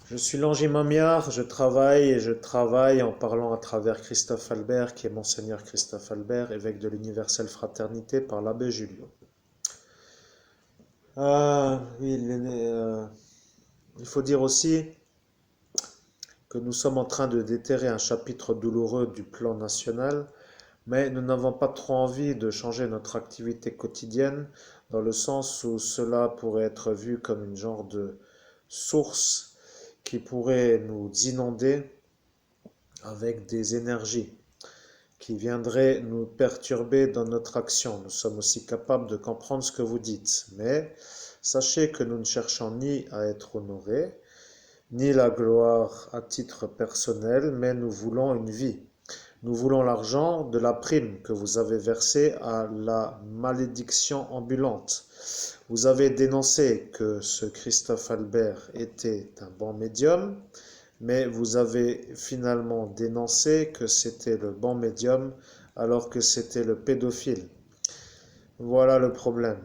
Je suis Langy Mamiar, je travaille en parlant à travers Christophe Albert, qui est Monseigneur Christophe Albert, évêque de l'Universelle Fraternité par l'abbé Julio. Oui, il faut dire aussi que nous sommes en train de déterrer un chapitre douloureux du plan national, mais nous n'avons pas trop envie de changer notre activité quotidienne, dans le sens où cela pourrait être vu comme une genre de source qui pourrait nous inonder avec des énergies qui viendraient nous perturber dans notre action. Nous sommes aussi capables de comprendre ce que vous dites, mais sachez que nous ne cherchons ni à être honorés, ni la gloire à titre personnel, mais nous voulons une vie. Nous voulons l'argent de la prime que vous avez versée à la malédiction ambulante. Vous avez dénoncé que ce Christophe Albert était un bon médium, mais vous avez finalement dénoncé que c'était le bon médium alors que c'était le pédophile. Voilà le problème.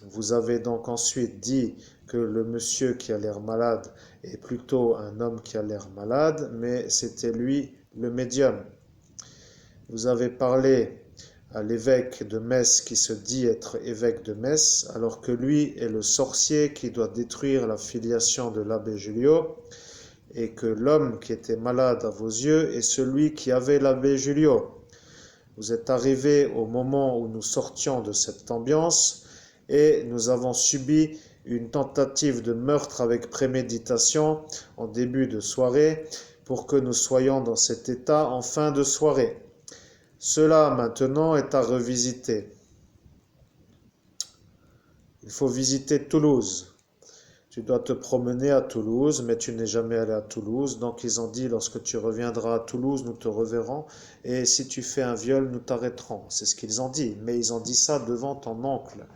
Vous avez donc ensuite dit que le monsieur qui a l'air malade est plutôt un homme qui a l'air malade, mais c'était lui le médium. Vous avez parlé à l'évêque de Metz qui se dit être évêque de Metz, alors que lui est le sorcier qui doit détruire la filiation de l'abbé Julio, et que l'homme qui était malade à vos yeux est celui qui avait l'abbé Julio. Vous êtes arrivé au moment où nous sortions de cette ambiance et nous avons subi une tentative de meurtre avec préméditation en début de soirée pour que nous soyons dans cet état en fin de soirée. Cela maintenant est à revisiter. Il faut visiter Toulouse. Tu dois te promener à Toulouse, mais tu n'es jamais allé à Toulouse. Donc ils ont dit, lorsque tu reviendras à Toulouse, nous te reverrons. Et si tu fais un viol, nous t'arrêterons. C'est ce qu'ils ont dit. Mais ils ont dit ça devant ton oncle.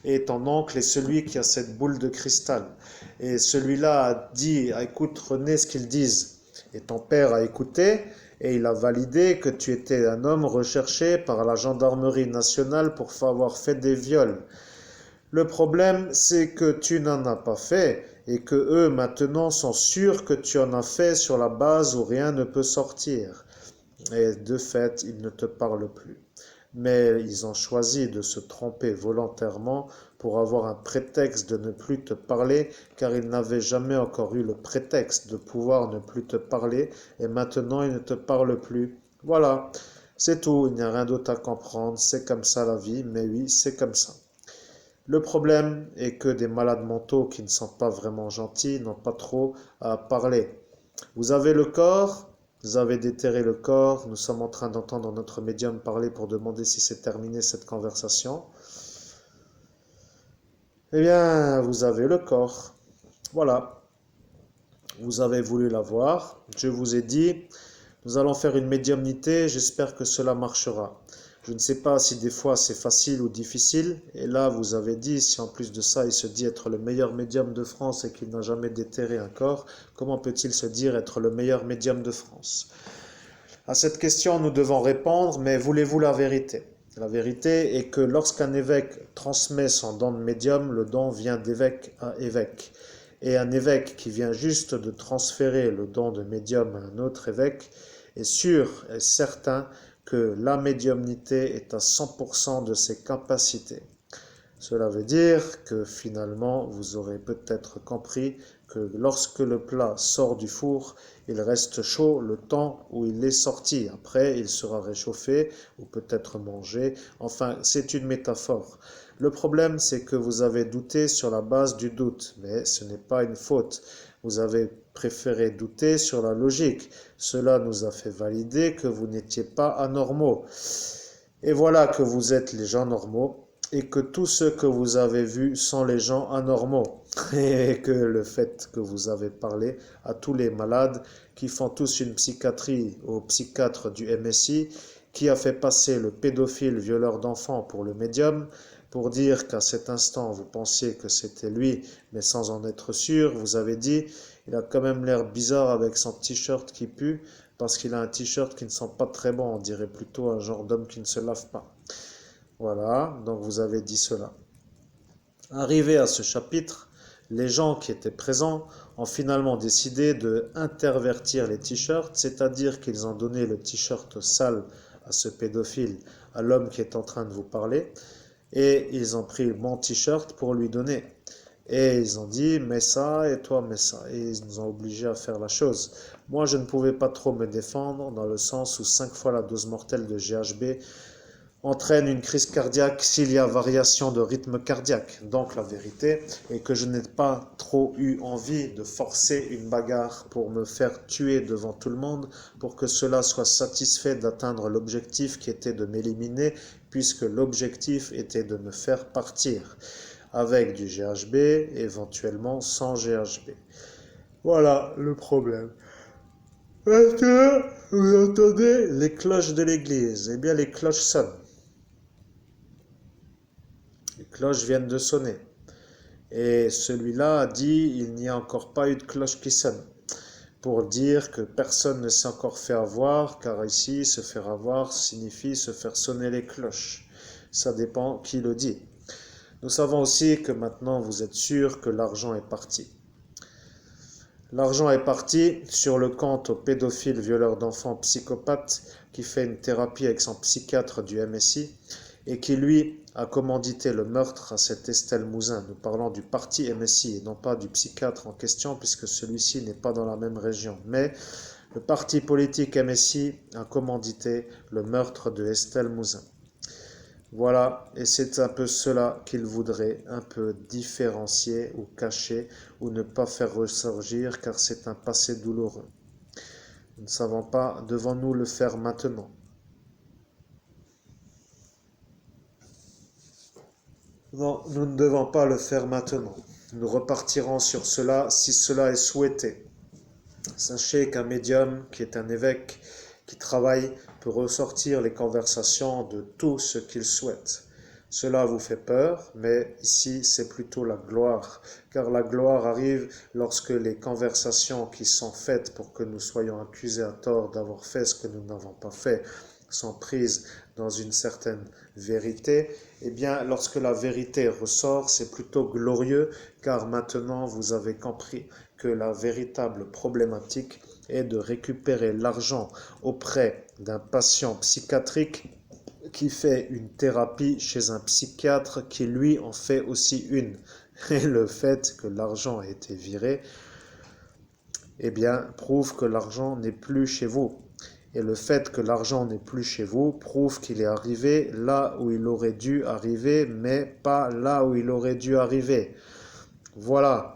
Et ton oncle est celui qui a cette boule de cristal. Et celui-là a dit, écoute René, ce qu'ils disent. Et ton père a écouté. Et il a validé que tu étais un homme recherché par la gendarmerie nationale pour avoir fait des viols. Le problème, c'est que tu n'en as pas fait et que eux maintenant sont sûrs que tu en as fait sur la base où rien ne peut sortir. Et de fait, ils ne te parlent plus. Mais ils ont choisi de se tromper volontairement pour avoir un prétexte de ne plus te parler, car ils n'avaient jamais encore eu le prétexte de pouvoir ne plus te parler, et maintenant ils ne te parlent plus. Voilà, c'est tout, il n'y a rien d'autre à comprendre, c'est comme ça la vie, mais oui, c'est comme ça. Le problème est que des malades mentaux qui ne sont pas vraiment gentils n'ont pas trop à parler. Vous avez le corps, vous avez déterré le corps, nous sommes en train d'entendre notre médium parler pour demander si c'est terminé cette conversation. Eh bien, vous avez le corps. Voilà, vous avez voulu l'avoir. Je vous ai dit, nous allons faire une médiumnité, j'espère que cela marchera. Je ne sais pas si des fois c'est facile ou difficile. Et là, vous avez dit, si en plus de ça, il se dit être le meilleur médium de France et qu'il n'a jamais déterré un corps, comment peut-il se dire être le meilleur médium de France? À cette question, nous devons répondre, mais voulez-vous la vérité? La vérité est que lorsqu'un évêque transmet son don de médium, le don vient d'évêque à évêque. Et un évêque qui vient juste de transférer le don de médium à un autre évêque est sûr et certain que la médiumnité est à 100% de ses capacités. Cela veut dire que finalement, vous aurez peut-être compris que lorsque le plat sort du four, il reste chaud le temps où il est sorti. Après, il sera réchauffé ou peut-être mangé. Enfin, c'est une métaphore. Le problème, c'est que vous avez douté sur la base du doute, mais ce n'est pas une faute. Vous avez préféré douter sur la logique. Cela nous a fait valider que vous n'étiez pas anormaux. Et voilà que vous êtes les gens normaux et que tous ceux que vous avez vus sont les gens anormaux. Et que le fait que vous avez parlé à tous les malades qui font tous une psychiatrie au psychiatre du MSI, qui a fait passer le pédophile violeur d'enfants pour le médium, pour dire qu'à cet instant vous pensiez que c'était lui, mais sans en être sûr, vous avez dit, il a quand même l'air bizarre avec son t-shirt qui pue, parce qu'il a un t-shirt qui ne sent pas très bon, on dirait plutôt un genre d'homme qui ne se lave pas. Voilà, donc vous avez dit cela. Arrivé à ce chapitre, Les gens qui étaient présents ont finalement décidé de intervertir les t-shirts, c'est-à-dire qu'ils ont donné le t-shirt sale à ce pédophile, à l'homme qui est en train de vous parler, et ils ont pris mon t-shirt pour lui donner. Et ils ont dit, mets ça, et toi, mets ça. Et ils nous ont obligés à faire la chose. Moi, je ne pouvais pas trop me défendre, dans le sens où 5 fois la dose mortelle de GHB entraîne une crise cardiaque s'il y a variation de rythme cardiaque. Donc la vérité est que je n'ai pas trop eu envie de forcer une bagarre pour me faire tuer devant tout le monde, pour que cela soit satisfait d'atteindre l'objectif qui était de m'éliminer, puisque l'objectif était de me faire partir avec du GHB, éventuellement sans GHB. Voilà le problème. Maintenant, vous entendez les cloches de l'église. Eh bien, les cloches sonnent. Les cloches viennent de sonner. Et celui-là a dit, il n'y a encore pas eu de cloche qui sonne. Pour dire que personne ne s'est encore fait avoir, car ici, se faire avoir signifie se faire sonner les cloches. Ça dépend qui le dit. Nous savons aussi que maintenant, vous êtes sûr que l'argent est parti. L'argent est parti sur le compte au pédophile violeur d'enfants psychopathe qui fait une thérapie avec son psychiatre du MSI et qui, lui, a commandité le meurtre à cette Estelle Mouzin. Nous parlons du parti MSI et non pas du psychiatre en question puisque celui-ci n'est pas dans la même région. Mais le parti politique MSI a commandité le meurtre de Estelle Mouzin. Voilà, et c'est un peu cela qu'il voudrait un peu différencier ou cacher ou ne pas faire ressurgir car c'est un passé douloureux. Nous ne savons pas, devons-nous le faire maintenant? Non, nous ne devons pas le faire maintenant. Nous repartirons sur cela si cela est souhaité. Sachez qu'un médium, qui est un évêque, qui travaille, peut ressortir les conversations de tout ce qu'il souhaite. Cela vous fait peur, mais ici c'est plutôt la gloire, car la gloire arrive lorsque les conversations qui sont faites pour que nous soyons accusés à tort d'avoir fait ce que nous n'avons pas fait sont prises dans une certaine vérité. Eh bien, lorsque la vérité ressort, c'est plutôt glorieux, car maintenant vous avez compris que la véritable problématique est de récupérer l'argent auprès d'un patient psychiatrique qui fait une thérapie chez un psychiatre qui lui en fait aussi une. Et le fait que l'argent a été viré, eh bien, prouve que l'argent n'est plus chez vous. Et le fait que l'argent n'est plus chez vous prouve qu'il est arrivé là où il aurait dû arriver, mais pas là où il aurait dû arriver. Voilà.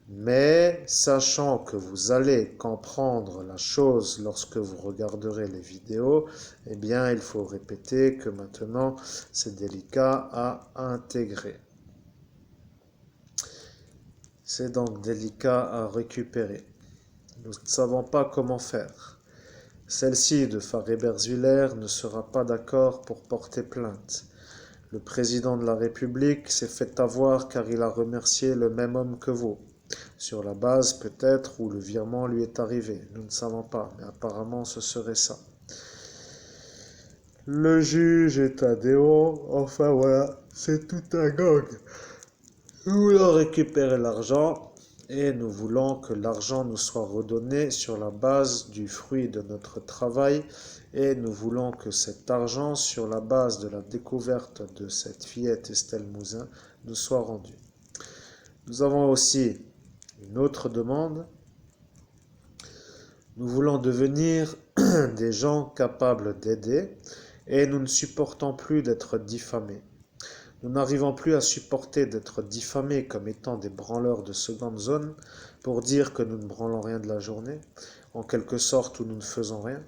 Mais sachant que vous allez comprendre la chose lorsque vous regarderez les vidéos, eh bien, il faut répéter que maintenant, c'est délicat à intégrer. C'est donc délicat à récupérer. Nous ne savons pas comment faire. Celle-ci de Faré-Berzwiller ne sera pas d'accord pour porter plainte. Le président de la République s'est fait avoir car il a remercié le même homme que vous. Sur la base peut-être où le virement lui est arrivé. Nous ne savons pas, mais apparemment ce serait ça. Le juge est un démon, enfin voilà, c'est tout un gang. Nous voulons récupérer l'argent et nous voulons que l'argent nous soit redonné sur la base du fruit de notre travail et nous voulons que cet argent, sur la base de la découverte de cette fillette Estelle Mouzin, nous soit rendu. Nous avons aussi une autre demande. Nous voulons devenir des gens capables d'aider et nous ne supportons plus d'être diffamés. Nous n'arrivons plus à supporter d'être diffamés comme étant des branleurs de seconde zone pour dire que nous ne branlons rien de la journée, en quelque sorte où nous ne faisons rien.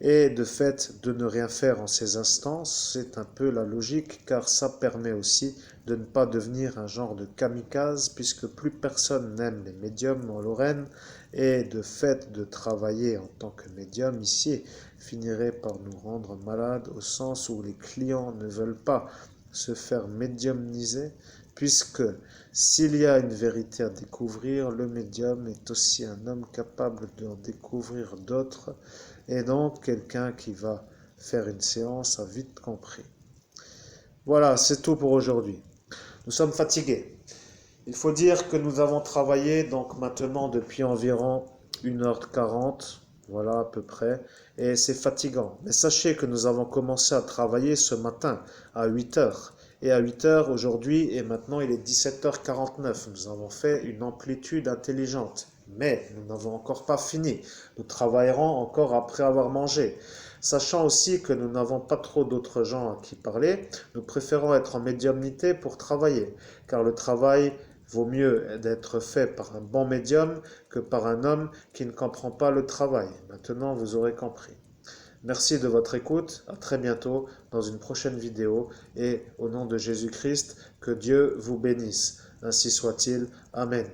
Et de fait, de ne rien faire en ces instances, c'est un peu la logique, car ça permet aussi de ne pas devenir un genre de kamikaze, puisque plus personne n'aime les médiums en Lorraine, et de fait de travailler en tant que médium ici finirait par nous rendre malades au sens où les clients ne veulent pas se faire médiumniser, puisque s'il y a une vérité à découvrir, le médium est aussi un homme capable d'en découvrir d'autres, et donc quelqu'un qui va faire une séance a vite compris. Voilà, c'est tout pour aujourd'hui. Nous sommes fatigués. Il faut dire que nous avons travaillé donc maintenant depuis environ 1h40, voilà à peu près, et c'est fatigant. Mais sachez que nous avons commencé à travailler ce matin à 8h. Et à 8h aujourd'hui, et maintenant il est 17h49. Nous avons fait une amplitude intelligente. Mais nous n'avons encore pas fini. Nous travaillerons encore après avoir mangé. Sachant aussi que nous n'avons pas trop d'autres gens à qui parler, nous préférons être en médiumnité pour travailler, car le travail vaut mieux d'être fait par un bon médium que par un homme qui ne comprend pas le travail. Maintenant, vous aurez compris. Merci de votre écoute. À très bientôt dans une prochaine vidéo. Et au nom de Jésus-Christ, que Dieu vous bénisse. Ainsi soit-il. Amen.